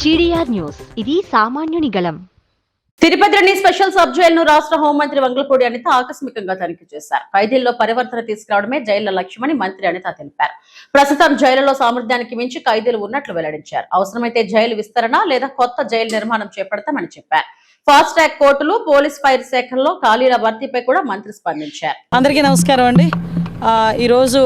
GDR news, ఇది సామాన్యుని గళం. తిరుపతిలోని స్పెషల్ సబ్ జైలును రాష్ట్ర హోంమంత్రి వంగలపూడి అనిత ఆకస్మికంగా తనిఖీ చేశారు. ఖైదీల్లో పరివర్తన తీసుకురావడమే జైళ్ల లక్ష్యమని మంత్రి అనిత తెలిపారు. ప్రస్తుతం జైలులో సామర్థ్యానికి మించి ఖైదీలు ఉన్నట్లు వెల్లడించారు. అవసరమైతే జైలు విస్తరణ లేదా కొత్త జైలు నిర్మాణం చేపడతామని చెప్పారు. ఫాస్ట్ ట్రాక్ కోర్టులు, పోలీస్ ఫైర్ శాఖల్లో ఖాళీల భర్తీపై కూడా మంత్రి స్పందించారు. అందరికీ నమస్కారం అండి. ఈరోజు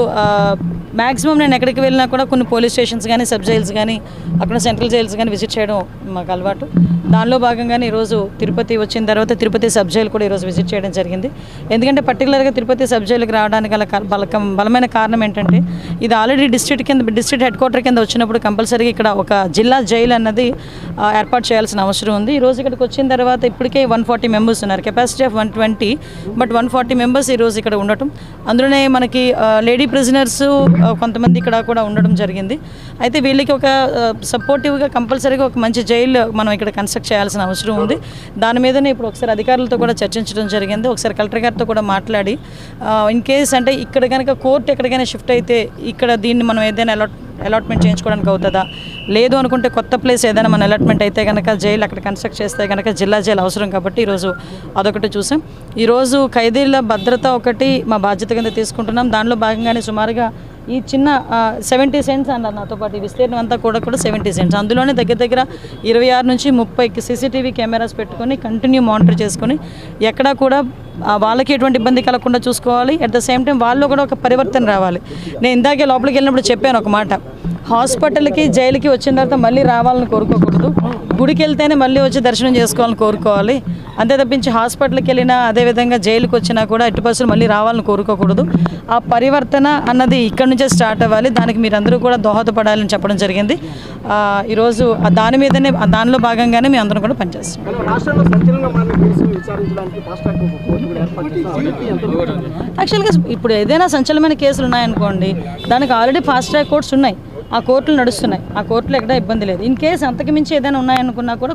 మ్యాక్సిమం నేను ఎక్కడికి వెళ్ళినా కూడా కొన్ని పోలీస్ స్టేషన్స్ కానీ, సబ్ జైల్స్ కానీ, అక్కడ సెంట్రల్ జైల్స్ కానీ విజిట్ చేయడం మాకు అలవాటు. దానిలో భాగంగానే ఈరోజు తిరుపతి వచ్చిన తర్వాత తిరుపతి సబ్ జైలు కూడా ఈరోజు విజిట్ చేయడం జరిగింది. ఎందుకంటే పర్టికులర్గా తిరుపతి సబ్ జైలుకి రావడానికి గల బలమైన కారణం ఏంటంటే, ఇది ఆల్రెడీ డిస్ట్రిక్ట్ హెడ్ క్వార్టర్ కింద వచ్చినప్పుడు కంపల్సరీగా ఇక్కడ ఒక జిల్లా జైలు అన్నది ఏర్పాటు చేయాల్సిన అవసరం ఉంది. ఈరోజు ఇక్కడికి వచ్చిన తర్వాత ఇప్పటికే 140 మెంబర్స్ ఉన్నారు. కెపాసిటీ ఆఫ్ 120, బట్ 140 మెంబర్స్ ఈరోజు ఇక్కడ ఉండటం. అందులోనే మనకి లేడీ ప్రిజనర్స్ కొంతమంది ఇక్కడ కూడా ఉండడం జరిగింది. అయితే వీళ్ళకి ఒక సపోర్టివ్గా కంపల్సరీగా ఒక మంచి జైలు మనం ఇక్కడ కన్స్ట్రక్ట్ చేయాల్సిన అవసరం ఉంది. దాని మీదనే ఇప్పుడు ఒకసారి అధికారులతో కూడా చర్చించడం జరిగింది. ఒకసారి కలెక్టర్ గారితో కూడా మాట్లాడి ఇన్ కేస్ అంటే ఇక్కడ కనుక కోర్టు ఎక్కడికైనా షిఫ్ట్ అయితే ఇక్కడ దీన్ని మనం ఏదైనా అలాట్మెంట్ చేయించుకోవడానికి అవుతుందా, లేదు అనుకుంటే కొత్త ప్లేస్ ఏదైనా మన అలాట్మెంట్ అయితే కనుక జైలు అక్కడ కన్స్ట్రక్ట్ చేస్తే కనుక జిల్లా జైలు అవసరం. కాబట్టి ఈరోజు అదొకటి చూసాం. ఈరోజు ఖైదీల భద్రత ఒకటి మా బాధ్యత కింద తీసుకుంటున్నాం. దానిలో భాగంగానే సుమారుగా ఈ చిన్న 70 సెంట్స్ అన్నారు నాతో పాటు, ఈ విస్తీర్ణం అంతా కూడా 70 సెంట్స్. అందులోనే దగ్గర 26 నుంచి 30 CCTV కెమెరాస్ పెట్టుకొని కంటిన్యూ మానిటర్ చేసుకొని ఎక్కడా కూడా వాళ్ళకి ఎటువంటి ఇబ్బంది కలగకుండా చూసుకోవాలి. అట్ ద సేమ్ టైం వాళ్ళు కూడా ఒక పరివర్తన రావాలి. నేను ఇందాకే లోపలికి వెళ్ళినప్పుడు చెప్పాను ఒక మాట, హాస్పిటల్కి జైలుకి వచ్చిన తర్వాత మళ్ళీ రావాలని కోరుకోకూడదు. గుడికి వెళ్తేనే మళ్ళీ వచ్చి దర్శనం చేసుకోవాలని కోరుకోవాలి. అంతే తప్పించి హాస్పిటల్కి వెళ్ళినా, అదేవిధంగా జైలుకి వచ్చినా కూడా ఎట్టి పరిస్థితులు మళ్ళీ రావాలని కోరుకోకూడదు. ఆ పరివర్తన అన్నది ఇక్కడ నుంచే స్టార్ట్ అవ్వాలి. దానికి మీరందరూ కూడా దోహదపడాలని చెప్పడం జరిగింది. ఈరోజు దాని మీదనే, దానిలో భాగంగానే మేము అందరం కూడా పనిచేస్తాం. యాక్చువల్గా ఇప్పుడు ఏదైనా సంచలనమైన కేసులు ఉన్నాయనుకోండి, దానికి ఆల్రెడీ ఫాస్ట్ ట్రాక్ కోర్ట్స్ ఉన్నాయి, ఆ కోర్టులు నడుస్తున్నాయి. ఆ కోర్టులో ఎక్కడ ఇబ్బంది లేదు. ఇన్ కేసు అంతకు మించి ఏదైనా ఉన్నాయనుకున్నా కూడా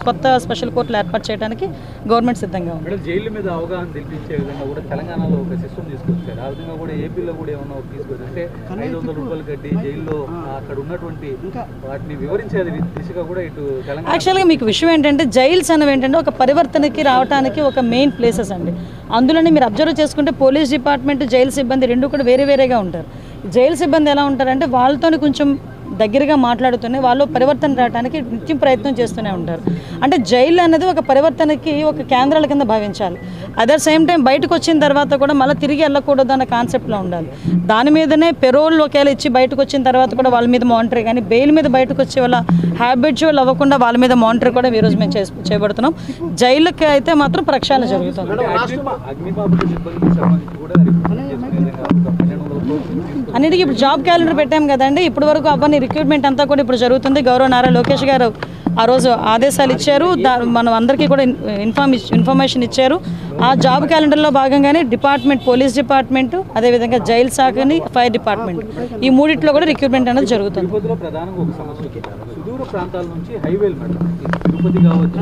కొత్త స్పెషల్ కోర్టులు ఏర్పాటు చేయడానికి గవర్నమెంట్ సిద్ధంగా ఉంది. జైలు మీద అవగాహన తెలిపించే విధంగా కూడా తెలంగాణలో ఒక సిస్టమ్ తీసుకొచ్చారు. ఆ విధంగా కూడా ఏపీలో కూడా ఏమన్నా తీసుకొచ్చారు అంటే 500 రూపాయలు కట్టి జైల్లో అక్కడ ఉన్నటువంటి వాటిని వివరించే దిశగా కూడా ఇటు తెలంగాణ. యాక్చువల్గా మీకు విషయం ఏంటంటే, జైల్స్ అనేవి ఏంటంటే ఒక పరివర్తనకి రావడానికి ఒక మెయిన్ ప్లేసెస్ అండి. అందులోనే మీరు అబ్జర్వ్ చేసుకుంటే పోలీస్ డిపార్ట్మెంట్, జైలు సిబ్బంది రెండు కూడా వేరేగా ఉంటారు. జైలు సిబ్బంది ఎలా ఉంటారంటే వాళ్ళతో కొంచెం దగ్గరగా మాట్లాడుతూనే వాళ్ళు పరివర్తన రావడానికి నిత్యం ప్రయత్నం చేస్తూనే ఉంటారు. అంటే జైలు అనేది ఒక పరివర్తనకి ఒక కేంద్రాల కింద భావించాలి. అదర్ సేమ్ టైం బయటకు వచ్చిన తర్వాత కూడా మళ్ళీ తిరిగి వెళ్ళకూడదు అన్న కాన్సెప్ట్లో ఉండాలి. దాని మీదనే పెరోల్ ఒకవేళ ఇచ్చి బయటకు వచ్చిన తర్వాత కూడా వాళ్ళ మీద మానిటర్, కానీ బెయిల్ మీద బయటకు వచ్చే వాళ్ళ హ్యాబిచువల్ అవ్వకుండా వాళ్ళ మీద మానిటర్ కూడా ఈరోజు మేము చేపడుతున్నాం. జైలుకి అయితే మాత్రం ప్రక్షాళన జరుగుతుంది. అన్నిటికీ ఇప్పుడు జాబ్ క్యాలెండర్ పెట్టాం కదండి. ఇప్పటి వరకు అవన్నీ రిక్రూట్మెంట్ అంతా కూడా ఇప్పుడు జరుగుతుంది. గౌరవ నారా లోకేష్ గారు ఆ రోజు ఆదేశాలు ఇచ్చారు. మనం అందరికీ కూడా ఇన్ఫర్మేషన్ ఇచ్చారు. ఆ జాబ్ క్యాలెండర్లో భాగంగానే డిపార్ట్మెంట్, పోలీస్ డిపార్ట్మెంట్, అదేవిధంగా జైల్ శాఖని, ఫైర్ డిపార్ట్మెంట్, ఈ మూడిట్లో కూడా రిక్రూట్మెంట్ అనేది జరుగుతుంది. ప్రధానంగా ఒక సమస్య, సుదూర ప్రాంతాల నుంచి హైవేలు తిరుపతి కావచ్చు,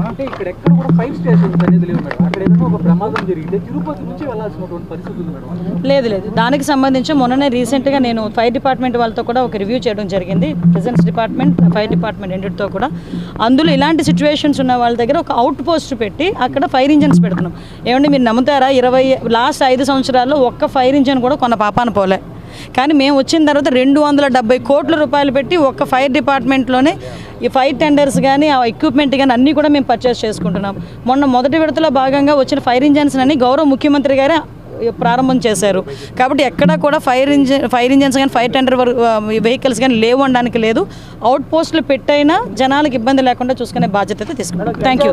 అంటే ఇక్కడ ఎక్కడ కూడా 5 స్టేషన్స్ అనేది లేవు మేడం. అక్కడ ఏదైనా ఒక ప్రమాదం జరిగితే తిరుపతి నుంచి వెళ్ళాల్సినటువంటి పరిస్థితి ఉంది మేడం. లేదు. దానికి సంబంధించి మొన్ననే రీసెంట్గా నేను ఫైర్ డిపార్ట్మెంట్ వాళ్ళతో కూడా ఒక రివ్యూ చేయడం జరిగింది. ప్రెజెన్స్ డిపార్ట్మెంట్, ఫైర్ డిపార్ట్మెంట్ రెండింటితో కూడా. అందులో ఇలాంటి సిచ్యువేషన్స్ ఉన్న వాళ్ళ దగ్గర ఒక అవుట్ పోస్ట్ పెట్టి అక్కడ ఫైర్ ఇంజన్స్ పెడుతున్నాం. ఏమంటే మీరు నమ్ముతారా, లాస్ట్ 5 సంవత్సరాల్లో ఒక్క ఫైర్ ఇంజన్ కూడా కొన్న పాపాన పోలే. కానీ మేము వచ్చిన తర్వాత 270 కోట్ల రూపాయలు పెట్టి ఒక్క ఫైర్ డిపార్ట్మెంట్లోనే ఈ ఫైర్ టెండర్స్ కానీ, ఆ ఎక్విప్మెంట్ కానీ అన్నీ కూడా మేము పర్చేస్ చేసుకుంటున్నాం. మొదటి విడతలో భాగంగా వచ్చిన ఫైర్ ఇంజన్స్ అని గౌరవ ముఖ్యమంత్రి గారే ప్రారంభం చేశారు. కాబట్టి ఎక్కడా కూడా ఫైర్ ఇంజన్స్ కానీ, ఫైర్ టెండర్ వెహికల్స్ కానీ లేవు అనడానికి లేదు. అవుట్ పోస్టులు పెట్టైనా జనాలకు ఇబ్బంది లేకుండా చూసుకునే బాధ్యత తీసుకుంటాం. Thank you.